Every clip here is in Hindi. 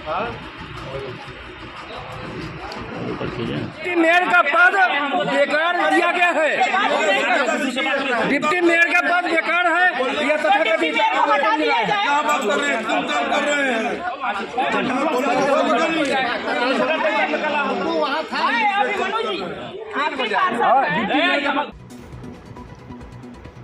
डिप्टी मेयर का पद बेकार दिया गया है। डिप्टी मेयर का पद बेकार है। यह तथाकथित क्या बात कर रहे हैं? तुम काम कर रहे हैं।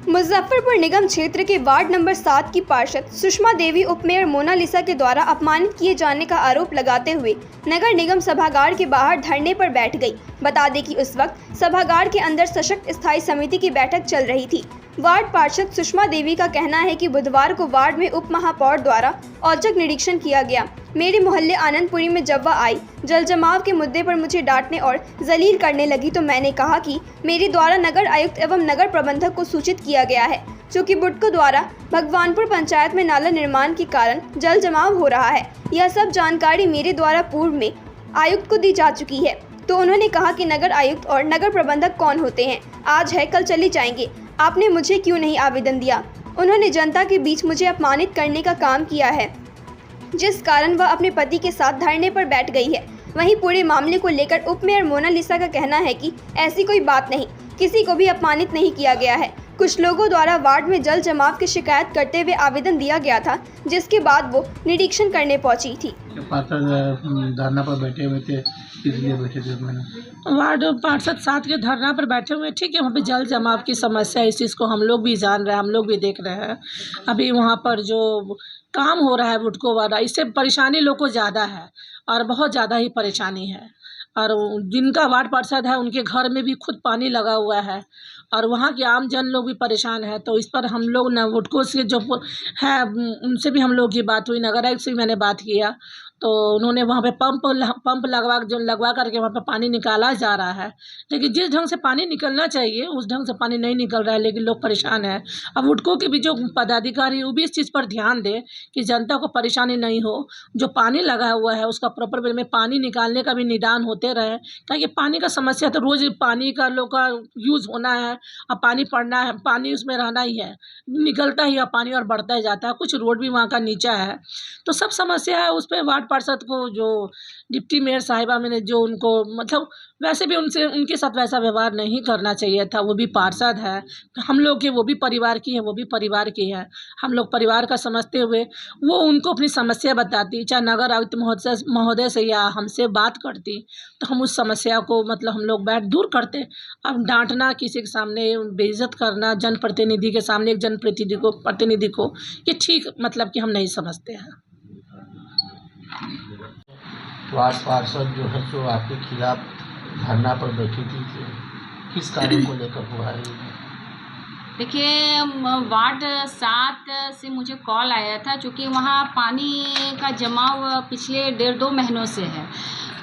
मुजफ्फरपुर निगम क्षेत्र के वार्ड नंबर 7 की पार्षद सुषमा देवी उप मेयर मोनालिसा के द्वारा अपमानित किए जाने का आरोप लगाते हुए नगर निगम सभागार के बाहर धरने पर बैठ गई। बता दें कि उस वक्त सभागार के अंदर सशक्त स्थायी समिति की बैठक चल रही थी। वार्ड पार्षद सुषमा देवी का कहना है कि बुधवार को वार्ड में उप महापौर द्वारा औचक निरीक्षण किया गया। मेरे मोहल्ले आनंदपुरी में जब वह आई, जल जमाव के मुद्दे पर मुझे डांटने और जलील करने लगी तो मैंने कहा कि मेरे द्वारा नगर आयुक्त एवं नगर प्रबंधक को सूचित किया गया है, चूँकि बुडको द्वारा भगवानपुर पंचायत में नाला निर्माण के कारण जल जमाव हो रहा है। यह सब जानकारी मेरे द्वारा पूर्व में आयुक्त को दी जा चुकी है। तो उन्होंने कहा कि नगर आयुक्त और नगर प्रबंधक कौन होते हैं, आज है कल चले जाएंगे, आपने मुझे क्यों नहीं आवेदन दिया। उन्होंने जनता के बीच मुझे अपमानित करने का काम किया है, जिस कारण वह अपने पति के साथ धरने पर बैठ गई है। वहीं पूरे मामले को लेकर उप मेयर मोनालिसा का कहना है कि ऐसी कोई बात नहीं, किसी को भी अपमानित नहीं किया गया है। कुछ लोगों द्वारा वार्ड में जल जमाव की शिकायत करते हुए आवेदन दिया गया था, जिसके बाद वो निरीक्षण करने पहुंची थी। धरना पर बैठे हुए थे, इसलिए बैठे थे। मैंने वार्ड पार्षद 7 के धरना पर बैठे हुए, ठीक है, वहाँ पे जल जमाव की समस्या है, इस चीज़ को हम लोग भी जान रहे हैं, हम लोग भी देख रहे हैं। अभी वहाँ पर जो काम हो रहा है बुडको वाला, इससे परेशानी लोग को ज़्यादा है और बहुत ज़्यादा ही परेशानी है। और जिनका वार्ड पार्षद है उनके घर में भी खुद पानी लगा हुआ है और वहाँ के आम जन लोग भी परेशान है। तो इस पर हम लोग न बुडको से जो है उनसे भी हम लोग की बात हुई, नगर आयुक्त से भी मैंने बात किया, तो उन्होंने वहाँ पे पंप लगवा करके वहाँ पे पानी निकाला जा रहा है। लेकिन जिस ढंग से पानी निकलना चाहिए उस ढंग से पानी नहीं निकल रहा है, लेकिन लोग परेशान हैं। अब बुडको के भी जो पदाधिकारी वो भी इस चीज़ पर ध्यान दे कि जनता को परेशानी नहीं हो। जो पानी लगा हुआ है उसका प्रॉपर वे में पानी निकालने का भी निदान होते रहे, ताकि पानी का समस्या तो रोज़ पानी का लोग का यूज़ होना है और पानी पड़ना है, पानी उसमें रहना ही है, निकलता ही है पानी और बढ़ता ही जाता है। कुछ रोड भी वहाँ का नीचा है, तो सब समस्या है। उस पर वार्ड पार्षद को जो डिप्टी मेयर साहिबा मैंने जो उनको मतलब वैसे भी उनके साथ वैसा व्यवहार नहीं करना चाहिए था। वो भी पार्षद है, हम लोग के, वो भी परिवार की है, वो भी परिवार की है। हम लोग परिवार का समझते हुए वो उनको अपनी समस्या बताती, चाहे नगर आयुक्त महोदय से या हमसे बात करती, तो हम उस समस्या को मतलब हम लोग दूर करते। अब डांटना, किसी के सामने बेइज्जत करना, जनप्रतिनिधि के सामने एक जनप्रतिनिधि को ये ठीक मतलब कि हम नहीं समझते हैं। वार्ड पार्षद जो है सो आपके खिलाफ धरना पर बैठी थी, किस कार्य को लेकर हुआ है? देखिए, वार्ड 7 से मुझे कॉल आया था, चूँकि वहाँ पानी का जमाव पिछले 1.5-2 महीनों से है।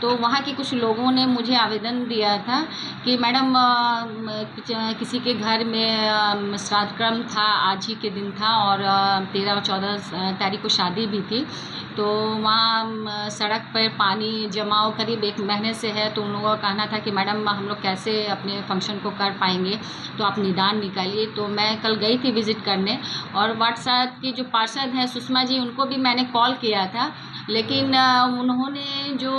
तो वहाँ के कुछ लोगों ने मुझे आवेदन दिया था कि मैडम किसी के घर में श्राद्ध क्रम था, आज ही के दिन था और 13 और 14 तारीख को शादी भी थी। तो वहाँ सड़क पर पानी जमाव करीब 1 महीने से है। तो उन लोगों का कहना था कि मैडम हम लोग कैसे अपने फंक्शन को कर पाएंगे, तो आप निदान निकालिए। तो मैं कल गई थी विज़िट करने और वार्ड 7 की जो पार्षद हैं सुषमा जी, उनको भी मैंने कॉल किया था, लेकिन उन्होंने जो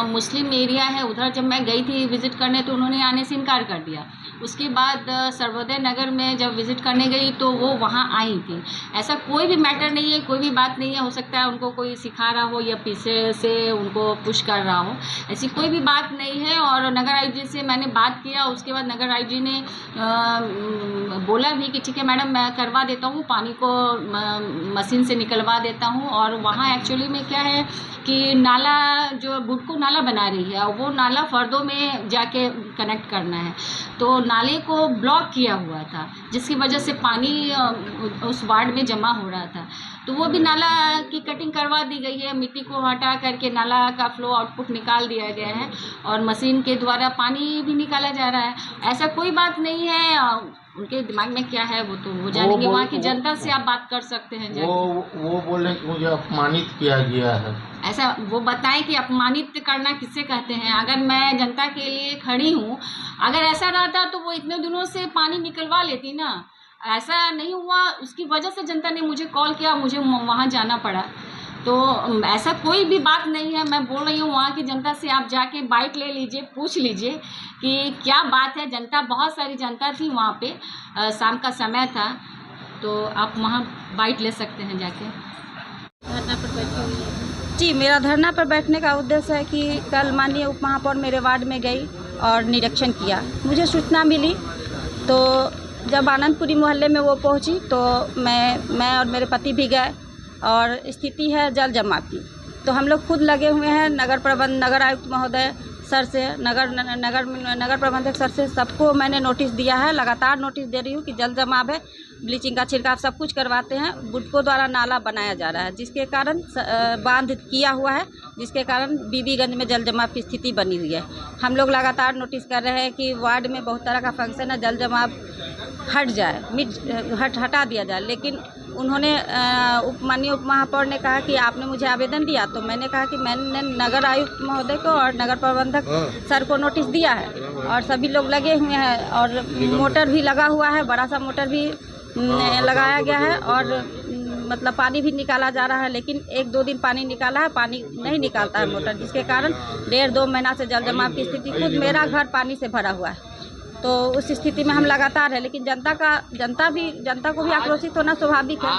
मुस्लिम एरिया है उधर जब मैं गई थी विज़िट करने तो उन्होंने आने से इनकार कर दिया। उसके बाद सर्वोदय नगर में जब विज़िट करने गई तो वो वहाँ आई थी। ऐसा कोई भी मैटर नहीं है, कोई भी बात नहीं है, हो सकता है उनको कोई सिखा रहा हो या पीछे से उनको पुश कर रहा हो, ऐसी कोई भी बात नहीं है। और नगर आयुक्त जी से मैंने बात किया, उसके बाद नगर आयुक्त जी ने बोला भी कि ठीक है मैडम, मैं करवा देता हूँ, पानी को मशीन से निकलवा देता हूँ। और वहाँ एक्चुअली में क्या है कि नाला जो बुडको नाला बना रही है वो नाला फर्दों में जाके कनेक्ट करना है, तो नाले को ब्लॉक किया हुआ था, जिसकी वजह से पानी उस वार्ड में जमा हो रहा था। तो वो भी नाला की कटिंग करवा दी गई है, मिट्टी को हटा करके नाला का फ्लो आउटपुट निकाल दिया गया है और मशीन के द्वारा पानी भी निकाला जा रहा है। ऐसा कोई बात नहीं है, उनके दिमाग में क्या है वो तो वो जानेंगे, वहाँ की जनता से आप बात कर सकते हैं। वो बोल रहे हैं कि मुझे अपमानित किया गया है। ऐसा वो बताएं कि अपमानित करना किससे कहते हैं। अगर मैं जनता के लिए खड़ी हूँ, अगर ऐसा रहता तो वो इतने दिनों से पानी निकलवा लेती ना। ऐसा नहीं हुआ, उसकी वजह से जनता ने मुझे कॉल किया, मुझे वहाँ जाना पड़ा। तो ऐसा कोई भी बात नहीं है। मैं बोल रही हूँ वहाँ की जनता से, आप जाके बाइट ले लीजिए, पूछ लीजिए कि क्या बात है। जनता, बहुत सारी जनता थी वहाँ पे, शाम का समय था, तो आप वहाँ बाइट ले सकते हैं जाके। धरना पर बैठी हुई है जी। मेरा धरना पर बैठने का उद्देश्य है कि कल माननीय उप महापौर मेरे वार्ड में गई और निरीक्षण किया। मुझे सूचना मिली, तो जब आनंदपुरी मोहल्ले में वो पहुंची तो मैं और मेरे पति भी गए, और स्थिति है जल जमाव की। तो हम लोग खुद लगे हुए हैं, नगर आयुक्त महोदय सर से, नगर प्रबंधक सर से, सबको मैंने नोटिस दिया है। लगातार नोटिस दे रही हूँ कि जल जमाव है, ब्लीचिंग का छिड़काव सब कुछ करवाते हैं। बुडको द्वारा नाला बनाया जा रहा है, जिसके कारण बांध किया हुआ है, जिसके कारण बीबीगंज में जल जमाव की स्थिति बनी हुई है। हम लोग लगातार नोटिस कर रहे हैं कि वार्ड में बहुत तरह का फंक्शन है, जल जमाव हट जाए, हटा दिया जाए। लेकिन उन्होंने माननीय उप महापौर ने कहा कि आपने मुझे आवेदन दिया, तो मैंने कहा कि मैंने नगर आयुक्त महोदय को और नगर प्रबंधक सर को नोटिस दिया है, और सभी लोग लगे हुए हैं, और मोटर भी लगा हुआ है, बड़ा सा मोटर भी लगाया गया है, और मतलब पानी भी निकाला जा रहा है। लेकिन 1-2 दिन पानी निकाला है, पानी नहीं निकालता है मोटर, जिसके कारण 1.5-2 महीना से जल जमाव की स्थिति, खुद मेरा घर पानी से भरा हुआ है। तो उस स्थिति में हम लगातार है, लेकिन जनता को भी आक्रोशित होना स्वाभाविक है।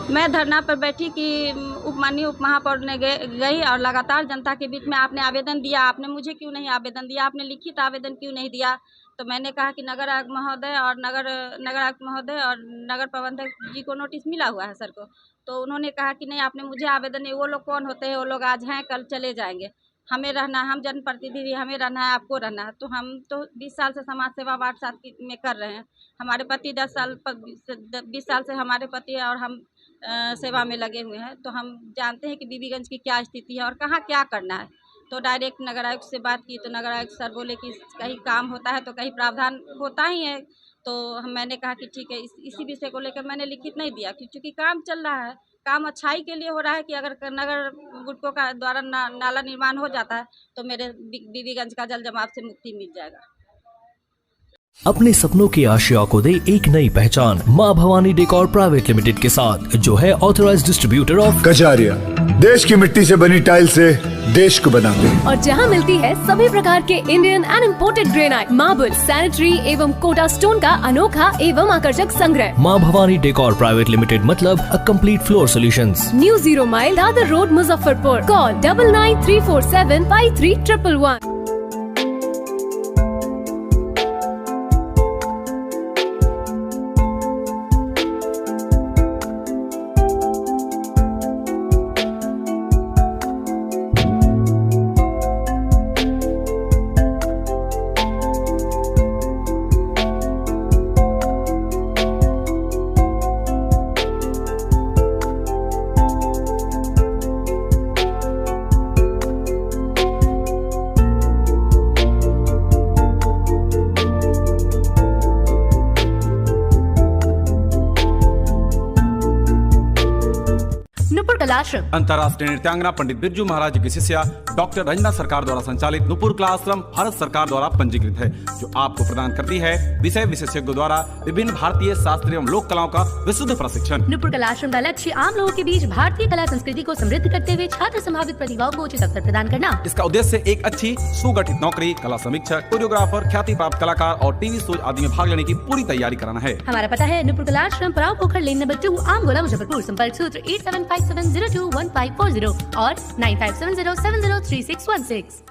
मैं धरना पर बैठी कि माननीय उप महापौर ने गई और लगातार जनता के बीच में आपने आवेदन दिया, आपने मुझे क्यों नहीं आवेदन दिया, आपने लिखित आवेदन क्यों नहीं दिया। तो मैंने कहा कि नगर आयुक्त महोदय और नगर प्रबंधक जी को नोटिस मिला हुआ है सर को। तो उन्होंने कहा कि नहीं, आपने मुझे आवेदन नहीं। वो लोग कौन होते हैं? वो लोग आज हैं, कल चले जाएंगे। हमें रहना, हम जनप्रतिनिधि, हमें रहना है, आपको रहना है। तो हम तो 20 साल से समाज सेवा वार्ड 7 में कर रहे हैं। हमारे पति 20 साल से हमारे पति और हम सेवा में लगे हुए हैं। तो हम जानते हैं कि बीबीगंज की क्या स्थिति है और कहाँ क्या करना है। तो डायरेक्ट नगर आयुक्त से बात की, तो नगर आयुक्त सर बोले कि कहीं काम होता है तो कहीं प्रावधान होता ही है। तो मैंने कहा कि ठीक है, इसी विषय को लेकर मैंने लिखित नहीं दिया, क्योंकि काम चल रहा है, काम अच्छाई के लिए हो रहा है कि अगर नगर बुडको का द्वारा नाला निर्माण हो जाता है तो मेरे बीबीगंज का जल जमाव से मुक्ति मिल जाएगा। अपने सपनों की आशिया को दे एक नई पहचान माँ भवानी डेकोर प्राइवेट लिमिटेड के साथ, जो है ऑथराइज्ड डिस्ट्रीब्यूटर ऑफ कजारिया। देश की मिट्टी से बनी टाइल से देश को बनाते हैं, और जहां मिलती है सभी प्रकार के Indian and imported granite, marble, sanitary एवं कोटा स्टोन का अनोखा एवं आकर्षक संग्रह। माँ भवानी डेकोर प्राइवेट लिमिटेड मतलब a complete floor solutions. New 0 mile Dadar road, Muzaffarpur. Call 9934753111। Nupur Kalashram अंतर्राष्ट्रीय नृत्यांगना पंडित बिरजू महाराज की शिष्या डॉक्टर रंजना सरकार द्वारा संचालित नुपुर कलाश्रम भारत सरकार द्वारा पंजीकृत है, जो आपको प्रदान करती है विषय विशेषज्ञों द्वारा विभिन्न भारतीय शास्त्रीय एवं लोक कलाओं का विशुद्ध प्रशिक्षण। नुपुर कलाश्रम का लक्ष्य आम लोगों के बीच भारतीय कला संस्कृति को समृद्ध करते हुए छात्र संभावित प्रतिभाओं को उचित अवसर प्रदान करना। इसका उद्देश्य एक अच्छी सुगठित नौकरी, कला समीक्षक, कोरियोग्राफर, ख्याति प्राप्त कलाकार और टीवी शो आदि में भाग लेने की पूरी तैयारी कराना है। हमारा पता है नुपुर कलाश्रम, पराव पोखर लेन नंबर 2, आम गोला, मुजफ्फरपुर। संपर्क सूत्र 8757021540 और 9570703616।